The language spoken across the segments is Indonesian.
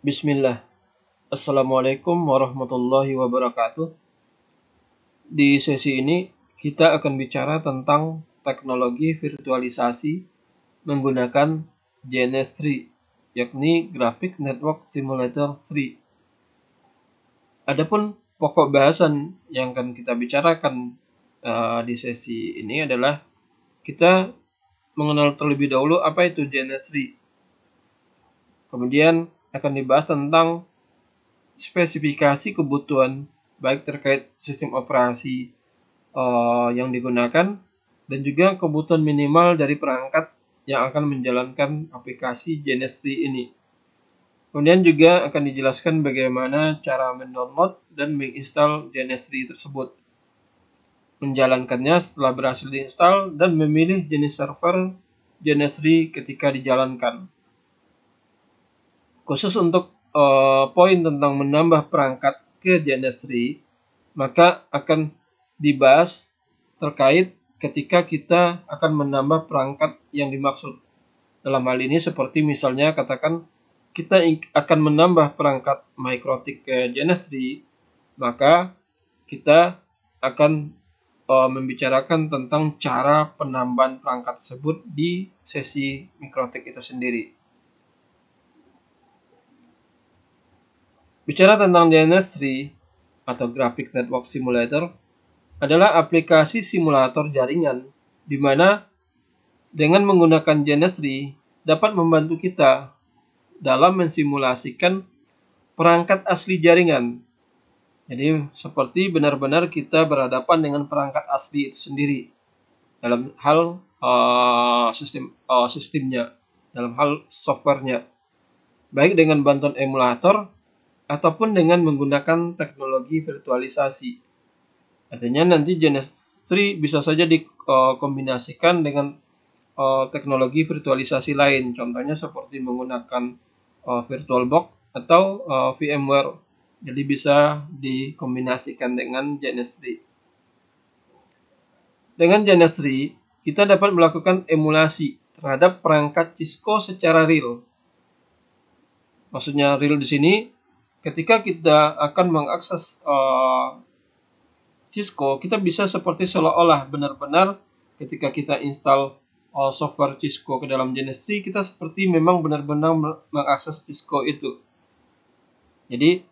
Bismillah. Assalamualaikum warahmatullahi wabarakatuh. Di sesi ini kita akan bicara tentang teknologi virtualisasi menggunakan GNS3, yakni Graphic Network Simulator 3. Adapun pokok bahasan yang akan kita bicarakan di sesi ini adalah kita mengenal terlebih dahulu apa itu GNS3. Kemudian akan dibahas tentang spesifikasi kebutuhan baik terkait sistem operasi yang digunakan dan juga kebutuhan minimal dari perangkat yang akan menjalankan aplikasi GNS3 ini. Kemudian juga akan dijelaskan bagaimana cara mendownload dan menginstal GNS3 tersebut, menjalankannya setelah berhasil diinstal, dan memilih jenis server GNS3 ketika dijalankan. Khusus untuk poin tentang menambah perangkat ke GNS3, maka akan dibahas terkait ketika kita akan menambah perangkat yang dimaksud. Dalam hal ini seperti misalnya katakan kita akan menambah perangkat MikroTik ke GNS3, maka kita akan membicarakan tentang cara penambahan perangkat tersebut di sesi MikroTik itu sendiri. Bicara tentang GNS3 atau Graphic Network Simulator adalah aplikasi simulator jaringan di mana dengan menggunakan GNS3 dapat membantu kita dalam mensimulasikan perangkat asli jaringan. Jadi seperti benar-benar kita berhadapan dengan perangkat asli itu sendiri dalam hal sistemnya, dalam hal softwarenya, baik dengan bantuan emulator ataupun dengan menggunakan teknologi virtualisasi. Artinya nanti GNS3 bisa saja dikombinasikan dengan teknologi virtualisasi lain, contohnya seperti menggunakan VirtualBox atau VMware. Jadi bisa dikombinasikan dengan GNS3. Dengan GNS3, kita dapat melakukan emulasi terhadap perangkat Cisco secara real. Maksudnya real di sini, ketika kita akan mengakses Cisco, kita bisa seperti seolah-olah benar-benar ketika kita install software Cisco ke dalam GNS3, kita seperti memang benar-benar mengakses Cisco itu. Jadi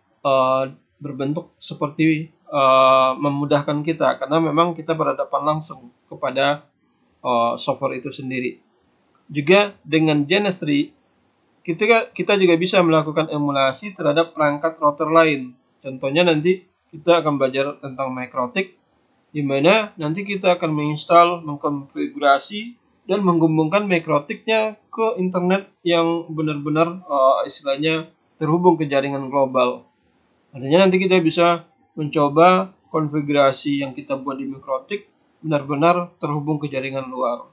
berbentuk seperti memudahkan kita karena memang kita berhadapan langsung kepada software itu sendiri. Juga dengan GNS3 kita juga bisa melakukan emulasi terhadap perangkat router lain. Contohnya nanti kita akan belajar tentang MikroTik, di mana nanti kita akan menginstal, mengkonfigurasi, dan menghubungkan MikroTiknya ke internet yang benar-benar istilahnya terhubung ke jaringan global. Artinya nanti kita bisa mencoba konfigurasi yang kita buat di MikroTik benar-benar terhubung ke jaringan luar.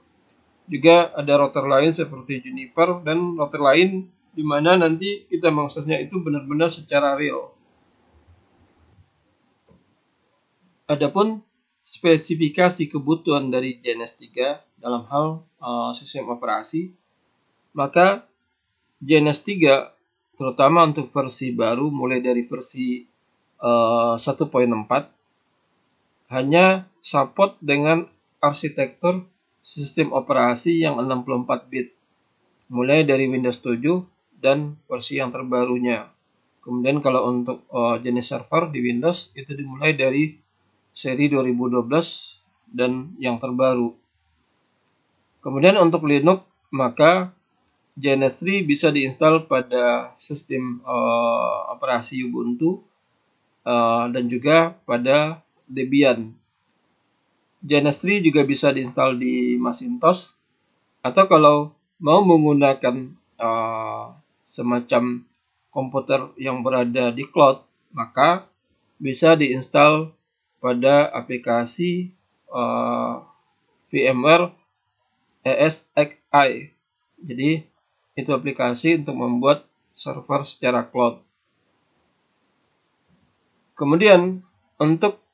Juga ada router lain seperti Juniper dan router lain di mana nanti kita mengaksesnya itu benar-benar secara real. Adapun spesifikasi kebutuhan dari GNS3 dalam hal sistem operasi, maka GNS3 terutama untuk versi baru mulai dari versi 1.4 hanya support dengan arsitektur sistem operasi yang 64 bit mulai dari Windows 7 dan versi yang terbarunya. Kemudian kalau untuk jenis server di Windows itu dimulai dari seri 2012 dan yang terbaru. Kemudian untuk Linux maka GNS3 bisa diinstal pada sistem operasi Ubuntu dan juga pada Debian. GNS3 juga bisa diinstal di Macintosh, atau kalau mau menggunakan semacam komputer yang berada di cloud, maka bisa diinstal pada aplikasi VMware ESXi. Jadi itu aplikasi untuk membuat server secara cloud. Kemudian untuk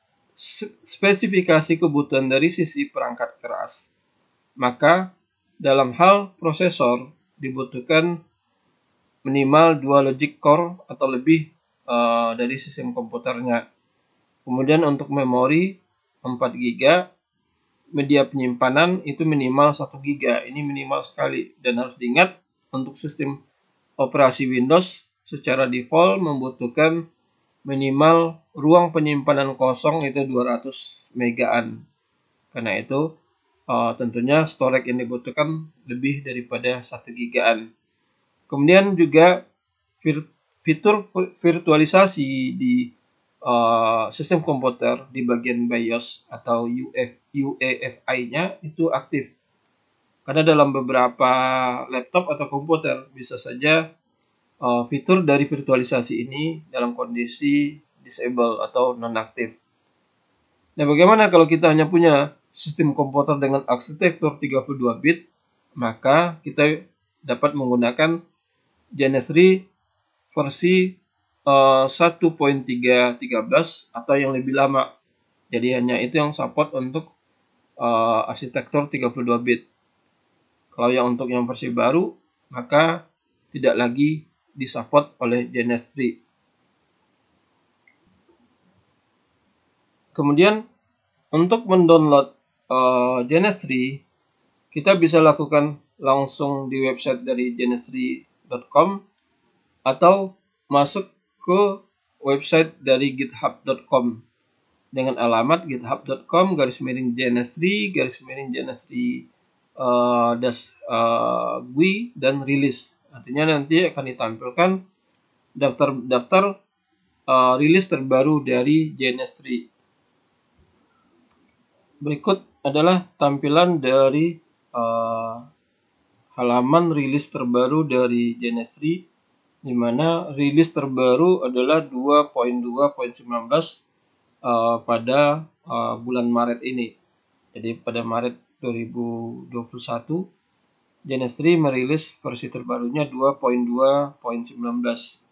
spesifikasi kebutuhan dari sisi perangkat keras, maka dalam hal prosesor dibutuhkan minimal 2 logic core atau lebih dari sistem komputernya. Kemudian untuk memori 4 GB, media penyimpanan itu minimal 1 GB. Ini minimal sekali, dan harus diingat untuk sistem operasi Windows secara default membutuhkan minimal ruang penyimpanan kosong itu 200 megaan. Karena itu tentunya storage yang dibutuhkan lebih daripada 1 GB-an. Kemudian juga fitur virtualisasi di sistem komputer di bagian BIOS atau UEFI-nya itu aktif. Karena dalam beberapa laptop atau komputer bisa saja fitur dari virtualisasi ini dalam kondisi disable atau nonaktif. Nah, bagaimana kalau kita hanya punya sistem komputer dengan arsitektur 32 bit, maka kita dapat menggunakan Genesri versi 1.3.13 atau yang lebih lama. Jadi hanya itu yang support untuk arsitektur 32 bit. Kalau yang untuk yang versi baru, maka tidak lagi disupport oleh Genesri. Kemudian untuk mendownload Genesri, kita bisa lakukan langsung di website dari genesri.com atau masuk ke website dari github.com dengan alamat github.com/genesri GUI dan release. Artinya nanti akan ditampilkan daftar rilis terbaru dari Genesri. Berikut adalah tampilan dari halaman rilis terbaru dari Genesri, di mana rilis terbaru adalah 2.2.19 pada bulan Maret ini. Jadi pada Maret 2021, Genesri merilis versi terbarunya 2.2.19.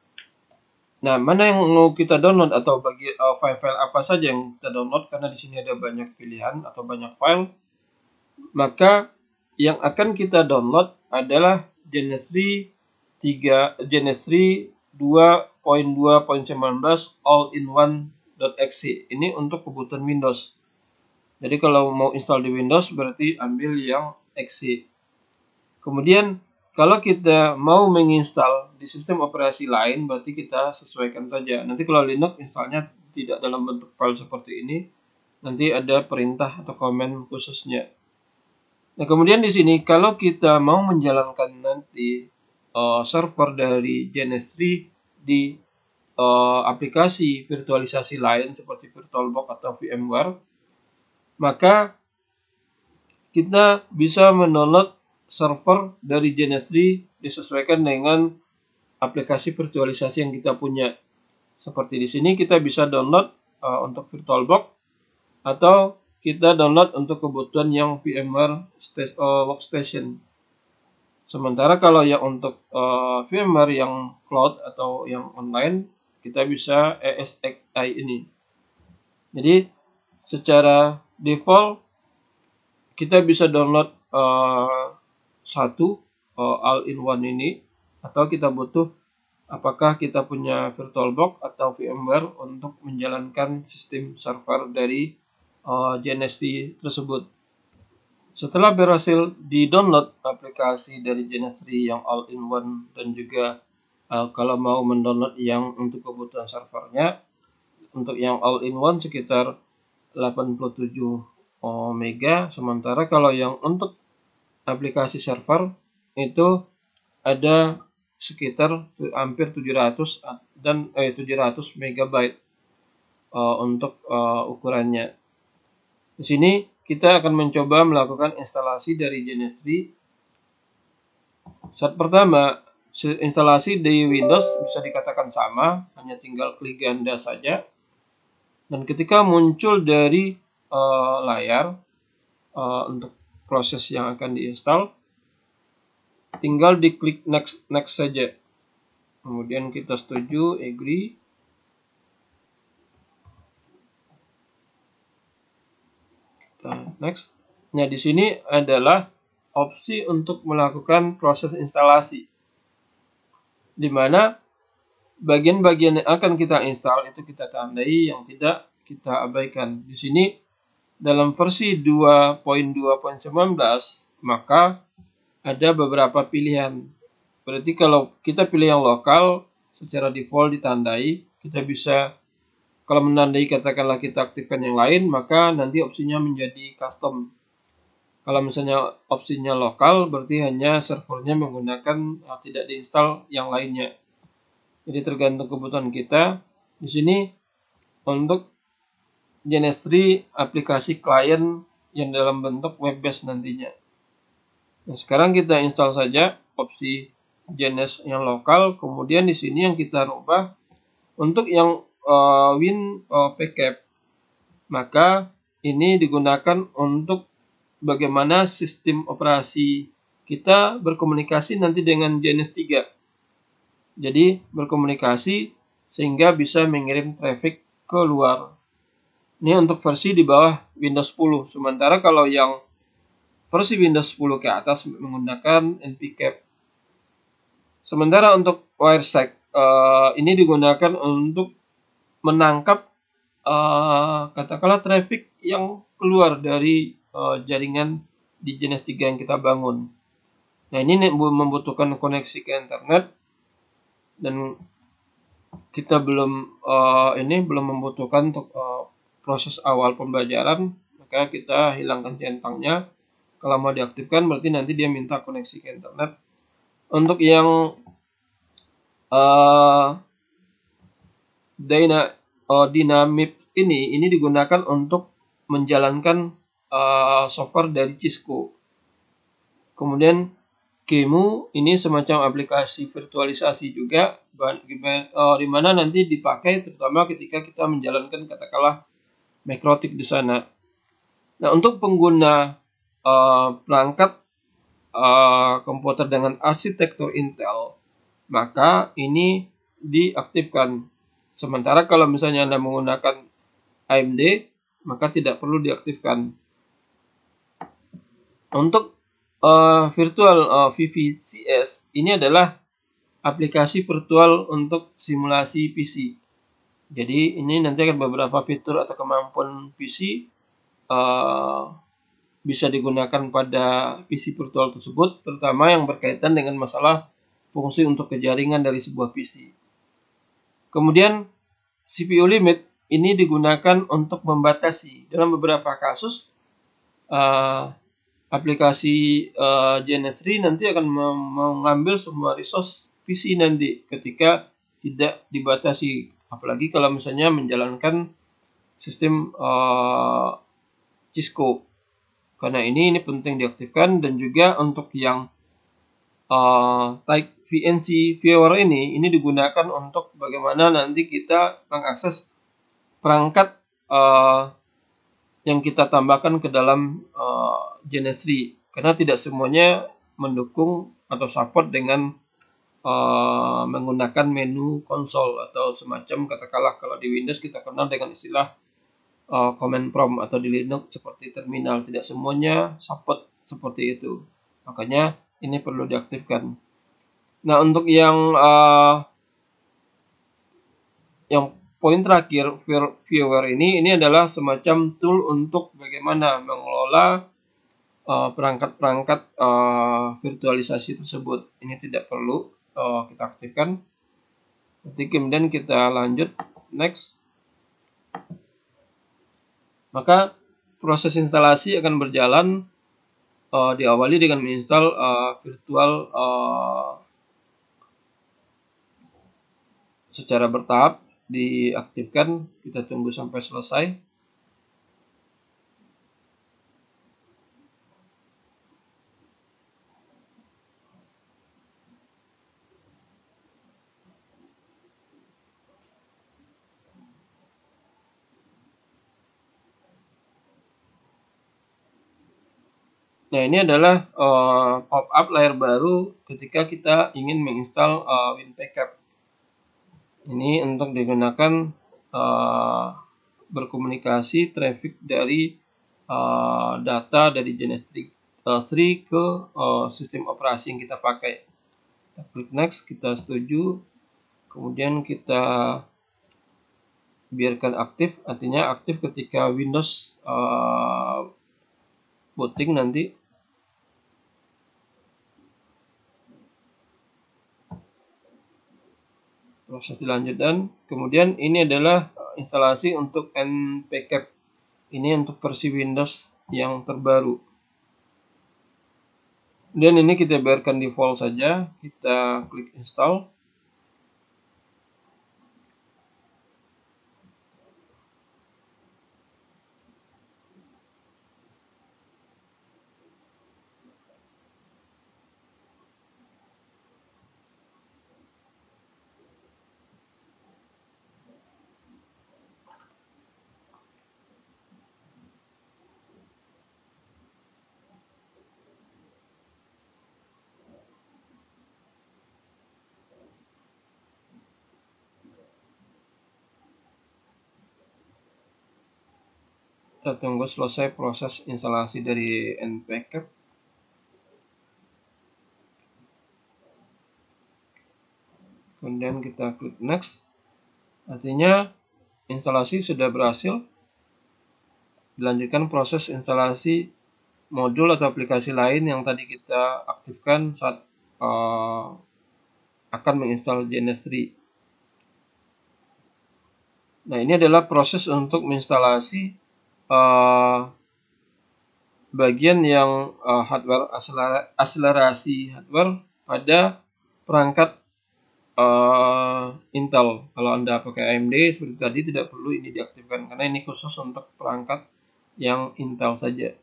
Nah, mana yang mau kita download atau bagi file-file apa saja yang kita download, karena di sini ada banyak pilihan atau banyak file, maka yang akan kita download adalah Genesri 2.2.19 all-in-one.exe. Ini untuk kebutuhan Windows. Jadi kalau mau install di Windows berarti ambil yang exe. Kemudian kalau kita mau menginstal di sistem operasi lain, berarti kita sesuaikan saja. Nanti kalau Linux installnya tidak dalam bentuk file seperti ini, nanti ada perintah atau komen khususnya. Nah, kemudian di sini kalau kita mau menjalankan nanti server dari Genesri di aplikasi virtualisasi lain seperti VirtualBox atau VMware, maka kita bisa mendownload server dari Genesri disesuaikan dengan aplikasi virtualisasi yang kita punya. Seperti di sini kita bisa download untuk VirtualBox atau kita download untuk kebutuhan yang VMware Workstation. Sementara kalau yang untuk VMware yang cloud atau yang online, kita bisa ESXi ini. Jadi secara default kita bisa download satu all-in-one ini, atau kita butuh apakah kita punya VirtualBox atau VMware untuk menjalankan sistem server dari Genesri tersebut. Setelah berhasil di-download aplikasi dari Genesri yang all-in-one dan juga kalau mau mendownload yang untuk kebutuhan servernya, untuk yang all-in-one sekitar 87 mega, sementara kalau yang untuk aplikasi server itu ada sekitar hampir 700 megabyte untuk ukurannya. Di sini kita akan mencoba melakukan instalasi dari Genesri. Saat pertama, instalasi di Windows bisa dikatakan sama, hanya tinggal klik ganda saja. Dan ketika muncul dari layar untuk proses yang akan diinstal, tinggal diklik next saja. Kemudian kita setuju, agree. Next. Nah, di sini adalah opsi untuk melakukan proses instalasi. di mana bagian-bagian yang akan kita install itu kita tandai, yang tidak kita abaikan. Di sini dalam versi 2.2.19 maka ada beberapa pilihan. Berarti kalau kita pilih yang lokal, secara default ditandai, kita bisa kalau menandai katakanlah kita aktifkan yang lain, maka nanti opsinya menjadi custom. Kalau misalnya opsinya lokal, berarti hanya servernya menggunakan tidak diinstal yang lainnya. Jadi tergantung kebutuhan kita. Di sini untuk Genestry aplikasi klien yang dalam bentuk web based nantinya. Nah, sekarang kita install saja opsi Genes yang lokal. Kemudian di sini yang kita rubah untuk yang WinPCAP. Maka ini digunakan untuk bagaimana sistem operasi kita berkomunikasi nanti dengan Genes 3. Jadi berkomunikasi sehingga bisa mengirim traffic ke luar. Ini untuk versi di bawah Windows 10. Sementara kalau yang versi Windows 10 ke atas menggunakan npcap. Sementara untuk Wiresec ini digunakan untuk menangkap katakanlah traffic yang keluar dari jaringan di Genes 3 yang kita bangun. Nah, ini membutuhkan koneksi ke internet. Dan kita belum membutuhkan untuk proses awal pembelajaran, maka kita hilangkan centangnya. Kalau mau diaktifkan berarti nanti dia minta koneksi ke internet. Untuk yang Dynamip ini digunakan untuk menjalankan software dari Cisco. Kemudian Qemu ini semacam aplikasi virtualisasi juga, di mana nanti dipakai terutama ketika kita menjalankan katakanlah Makrotik di sana. Nah, untuk pengguna perangkat komputer dengan arsitektur Intel, maka ini diaktifkan. Sementara kalau misalnya Anda menggunakan AMD, maka tidak perlu diaktifkan. Untuk virtual VVCS ini adalah aplikasi virtual untuk simulasi PC. Jadi ini nanti akan beberapa fitur atau kemampuan PC bisa digunakan pada PC virtual tersebut, terutama yang berkaitan dengan masalah fungsi untuk kejaringan dari sebuah PC. Kemudian CPU limit ini digunakan untuk membatasi dalam beberapa kasus aplikasi Genestry nanti akan mengambil semua resource PC nanti ketika tidak dibatasi, apalagi kalau misalnya menjalankan sistem Cisco. Karena ini penting diaktifkan. Dan juga untuk yang Type VNC Viewer ini digunakan untuk bagaimana nanti kita mengakses perangkat yang kita tambahkan ke dalam Genestry, karena tidak semuanya mendukung atau support dengan menggunakan menu konsol atau semacam katakanlah kalau di Windows kita kenal dengan istilah command prompt, atau di Linux seperti terminal. Tidak semuanya support seperti itu, makanya ini perlu diaktifkan. Nah, untuk yang poin terakhir, viewer ini adalah semacam tool untuk bagaimana mengelola perangkat-perangkat virtualisasi tersebut. Ini tidak perlu kita aktifkan. Nanti kemudian kita lanjut next. Maka proses instalasi akan berjalan diawali dengan menginstal virtual secara bertahap, diaktifkan. Kita tunggu sampai selesai. Nah, ini adalah pop-up layar baru ketika kita ingin menginstal WinPCAP. Ini untuk digunakan berkomunikasi traffic dari data dari Genestry ke sistem operasi yang kita pakai. Kita klik next, kita setuju, kemudian kita biarkan aktif, artinya aktif ketika Windows booting nanti. Proses dilanjutkan. Kemudian ini adalah instalasi untuk npcap. Ini untuk versi Windows yang terbaru. Dan ini kita biarkan default saja. Kita klik install. Kita tunggu selesai proses instalasi dari npcap. Kemudian kita klik next. Artinya instalasi sudah berhasil. Dilanjutkan proses instalasi modul atau aplikasi lain yang tadi kita aktifkan saat akan menginstal JNS3. Nah, ini adalah proses untuk menginstalasi bagian yang hardware akselerasi hardware pada perangkat Intel. Kalau Anda pakai AMD seperti tadi tidak perlu ini diaktifkan karena ini khusus untuk perangkat yang Intel saja.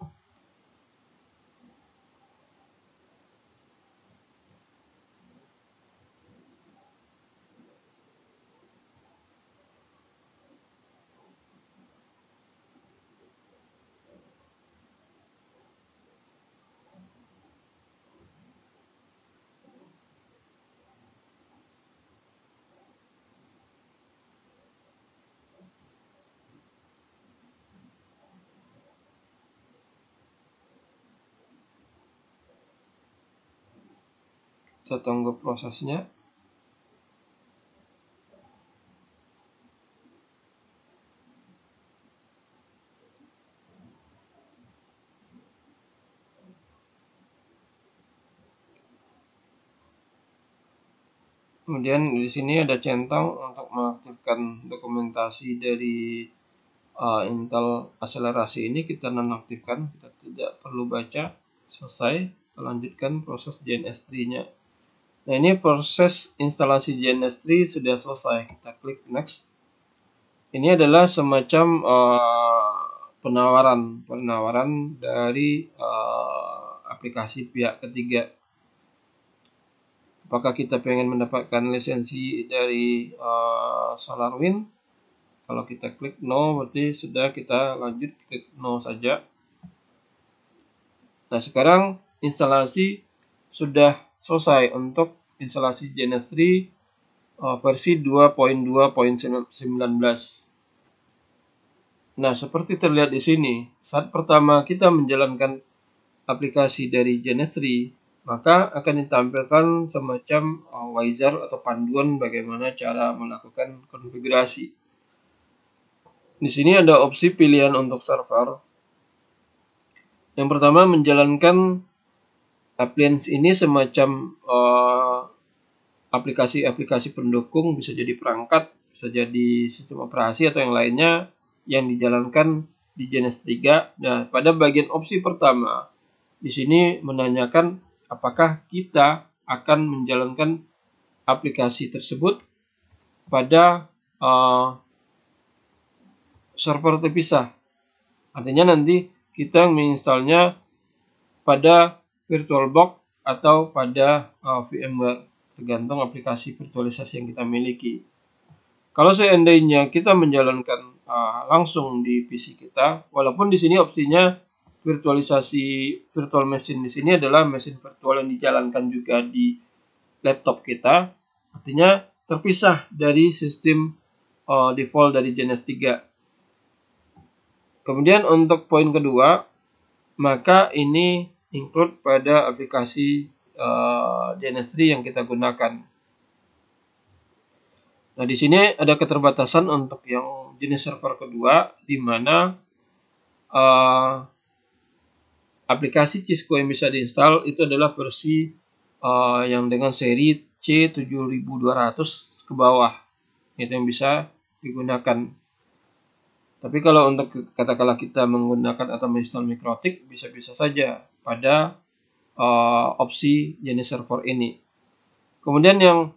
Kita tunggu prosesnya. Kemudian di sini ada centang untuk mengaktifkan dokumentasi dari Intel akselerasi ini kita nonaktifkan, kita tidak perlu baca. Selesai, kita lanjutkan proses JNS3-nya. Nah, ini proses instalasi JNS3 sudah selesai. Kita klik next. Ini adalah semacam penawaran dari aplikasi pihak ketiga. Apakah kita pengen mendapatkan lisensi dari SolarWinds? Kalau kita klik no, berarti sudah, kita lanjut klik no saja. Nah, sekarang instalasi sudah selesai untuk instalasi JNS3 versi 2.2.19. Nah, seperti terlihat di sini, saat pertama kita menjalankan aplikasi dari JNS3, maka akan ditampilkan semacam wizard atau panduan bagaimana cara melakukan konfigurasi. Di sini ada opsi pilihan untuk server. Yang pertama, menjalankan appliance ini semacam aplikasi-aplikasi pendukung, bisa jadi perangkat, bisa jadi sistem operasi atau yang lainnya yang dijalankan di JNS3. Nah, pada bagian opsi pertama, di sini menanyakan apakah kita akan menjalankan aplikasi tersebut pada server terpisah. Artinya nanti kita menginstalnya pada VirtualBox atau pada VMware, tergantung aplikasi virtualisasi yang kita miliki. Kalau seandainya kita menjalankan langsung di PC kita, walaupun di sini opsinya virtualisasi virtual machine, di sini adalah mesin virtual yang dijalankan juga di laptop kita, artinya terpisah dari sistem default dari JNS3. Kemudian untuk poin kedua, maka ini include pada aplikasi JNS3 yang kita gunakan. Nah, di sini ada keterbatasan untuk yang jenis server kedua, di mana aplikasi Cisco yang bisa diinstal itu adalah versi yang dengan seri C7200 ke bawah, itu yang bisa digunakan. Tapi kalau untuk katakanlah kita menggunakan atau menginstal MikroTik, bisa-bisa saja pada opsi jenis server ini. Kemudian yang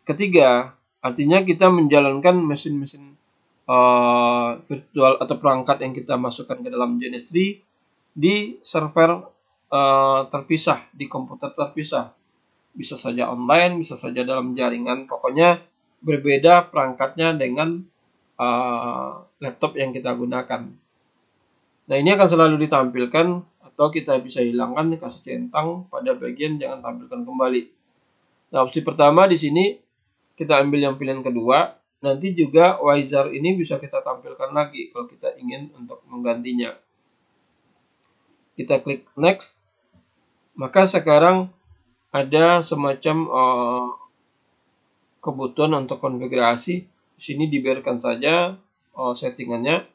ketiga, artinya kita menjalankan mesin-mesin virtual atau perangkat yang kita masukkan ke dalam JNS3 di server terpisah, di komputer terpisah. Bisa saja online, bisa saja dalam jaringan, pokoknya berbeda perangkatnya dengan laptop yang kita gunakan. Nah, ini akan selalu ditampilkan atau kita bisa hilangkan, kasih centang pada bagian jangan tampilkan kembali. Nah, opsi pertama di sini kita ambil yang pilihan kedua. Nanti juga wizard ini bisa kita tampilkan lagi kalau kita ingin untuk menggantinya. Kita klik next. Maka sekarang ada semacam kebutuhan untuk konfigurasi. Di sini dibiarkan saja settingannya.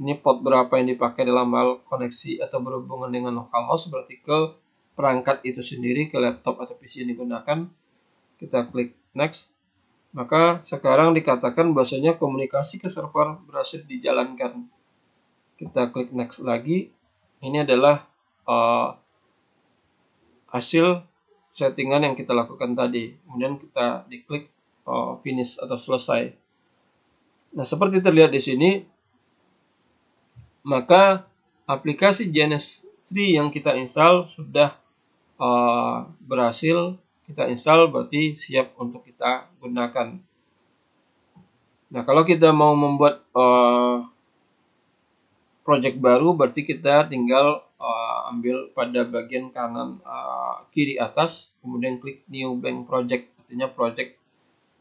Ini port berapa yang dipakai dalam hal koneksi atau berhubungan dengan localhost, berarti ke perangkat itu sendiri, ke laptop atau PC yang digunakan. Kita klik next. Maka sekarang dikatakan bahwasanya komunikasi ke server berhasil dijalankan. Kita klik next lagi. Ini adalah hasil settingan yang kita lakukan tadi. Kemudian kita diklik finish atau selesai. Nah, seperti terlihat di sini, maka aplikasi JNS3 yang kita install sudah berhasil kita install, berarti siap untuk kita gunakan. Nah, kalau kita mau membuat project baru, berarti kita tinggal ambil pada bagian kanan kiri atas, kemudian klik new blank project, artinya project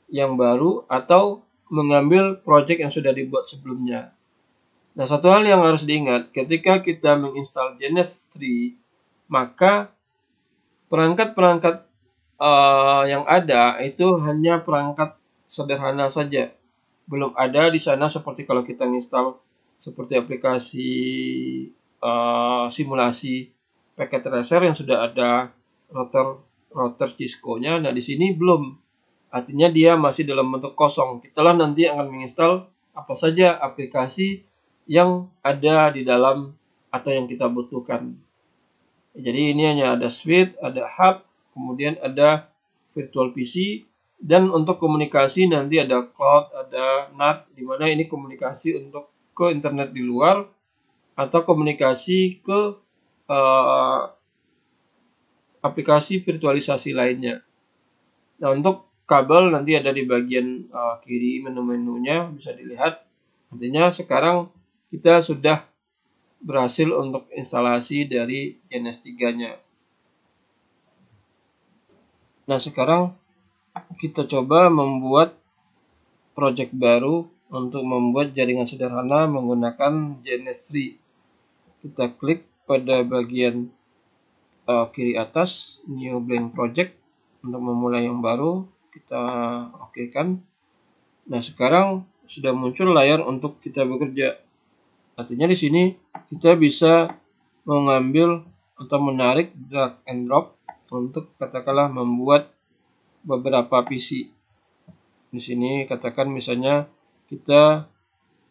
yang baru atau mengambil project yang sudah dibuat sebelumnya. Nah, satu hal yang harus diingat, ketika kita menginstal JNS3, maka perangkat-perangkat yang ada itu hanya perangkat sederhana saja. Belum ada di sana seperti kalau kita install seperti aplikasi simulasi packet tracer yang sudah ada router Cisco-nya. Nah, di sini belum. Artinya dia masih dalam bentuk kosong. Kita nanti akan menginstal apa saja aplikasi yang ada di dalam atau yang kita butuhkan. Jadi ini hanya ada suite, ada hub, kemudian ada virtual PC, dan untuk komunikasi nanti ada cloud, ada NAT, di mana ini komunikasi untuk ke internet di luar atau komunikasi ke aplikasi virtualisasi lainnya. Nah, untuk kabel nanti ada di bagian kiri menu-menunya, bisa dilihat. Artinya sekarang kita sudah berhasil untuk instalasi dari JNS3-nya. Nah, sekarang kita coba membuat project baru untuk membuat jaringan sederhana menggunakan JNS3. Kita klik pada bagian kiri atas, new blank project, untuk memulai yang baru. Kita okekan. Nah, sekarang sudah muncul layar untuk kita bekerja. Artinya di sini kita bisa mengambil atau menarik drag and drop untuk katakanlah membuat beberapa PC. Di sini katakan misalnya kita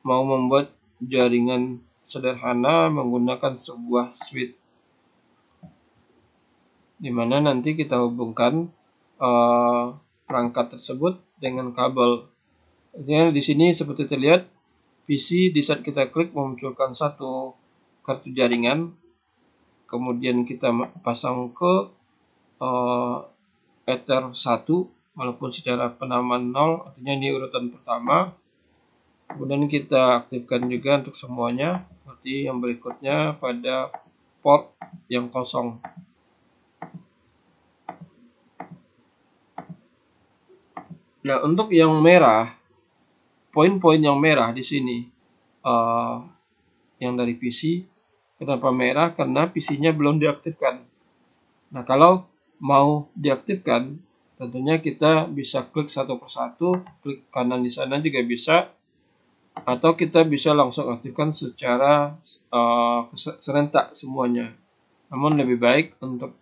mau membuat jaringan sederhana menggunakan sebuah switch, di mana nanti kita hubungkan perangkat tersebut dengan kabel. Artinya di sini seperti terlihat PC di saat kita klik memunculkan satu kartu jaringan, kemudian kita pasang ke Ether 1 walaupun secara penamaan 0, artinya ini urutan pertama. Kemudian kita aktifkan juga untuk semuanya, seperti yang berikutnya pada port yang kosong. Nah, untuk yang merah, poin-poin yang merah di sini, yang dari PC, kenapa merah? Karena PC-nya belum diaktifkan. Nah, kalau mau diaktifkan, tentunya kita bisa klik satu persatu, klik kanan di sana juga bisa, atau kita bisa langsung aktifkan secara serentak semuanya. Namun lebih baik untuk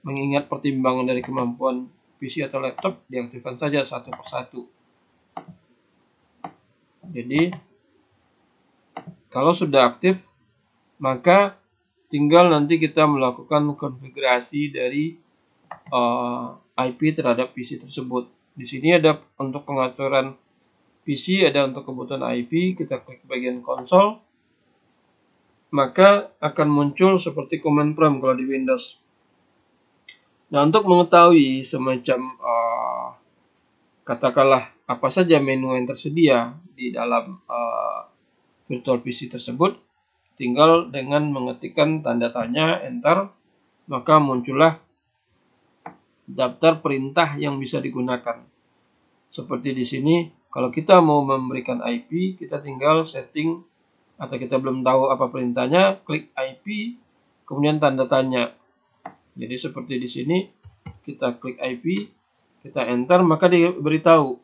mengingat pertimbangan dari kemampuan PC atau laptop, diaktifkan saja satu persatu. Jadi kalau sudah aktif, maka tinggal nanti kita melakukan konfigurasi dari IP terhadap PC tersebut. Di sini ada untuk pengaturan PC, ada untuk kebutuhan IP. Kita klik bagian konsol, maka akan muncul seperti command prompt kalau di Windows. Nah, untuk mengetahui semacam katakanlah apa saja menu yang tersedia di dalam virtual PC tersebut, tinggal dengan mengetikkan tanda tanya, enter, maka muncullah daftar perintah yang bisa digunakan. Seperti di sini, kalau kita mau memberikan IP, kita tinggal setting, atau kita belum tahu apa perintahnya, klik IP, kemudian tanda tanya. Jadi seperti di sini, kita klik IP, kita enter, maka diberitahu.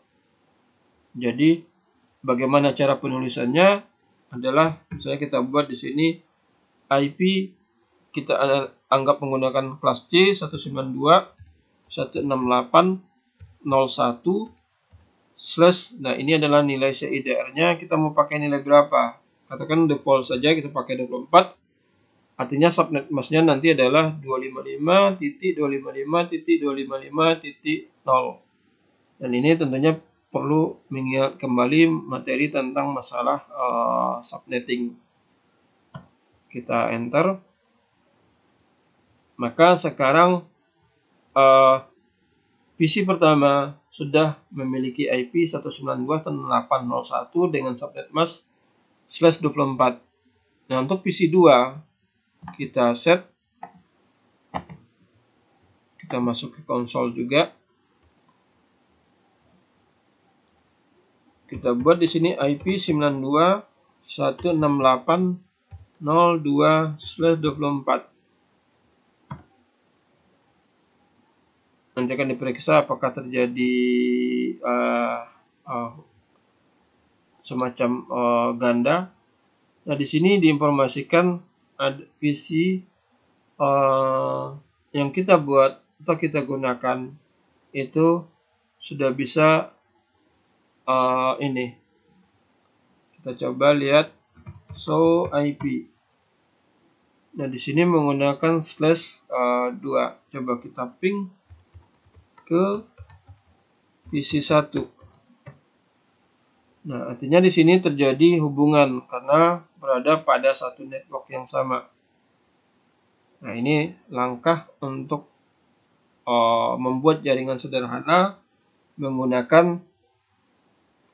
Jadi bagaimana cara penulisannya adalah misalnya kita buat di sini IP kita anggap menggunakan kelas C 192.168.01/. Nah, ini adalah nilai CIDR-nya. Kita mau pakai nilai berapa? Katakan default saja, kita pakai 24. Artinya subnet masknya nanti adalah 255.255.255.0. Dan ini tentunya perlu mengingat kembali materi tentang masalah subnetting. Kita enter. Maka sekarang PC pertama sudah memiliki IP 192.168.01 dengan subnet mask /24. Nah, untuk PC 2 kita set, kita masuk ke konsol juga. Kita buat di sini IP 92.168.02/24. Nanti akan diperiksa apakah terjadi semacam ganda. Nah, di sini diinformasikan ada PC yang kita buat atau kita gunakan itu sudah bisa ini. Kita coba lihat show IP. Nah, di sini menggunakan /2. Coba kita ping ke PC 1. Nah, artinya di sini terjadi hubungan karena berada pada satu network yang sama. Nah, ini langkah untuk membuat jaringan sederhana menggunakan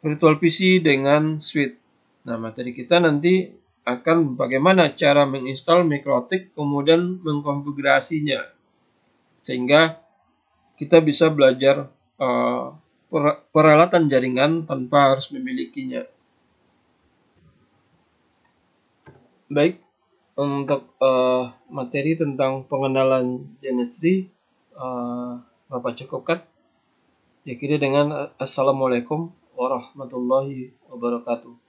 virtual PC dengan switch. Nah, materi kita nanti akan bagaimana cara menginstal MikroTik kemudian mengkonfigurasinya sehingga kita bisa belajar peralatan jaringan tanpa harus memilikinya. Baik, untuk materi tentang pengenalan Genestry Bapak cukupkan. Akhiri dengan Assalamualaikum warahmatullahi wabarakatuh.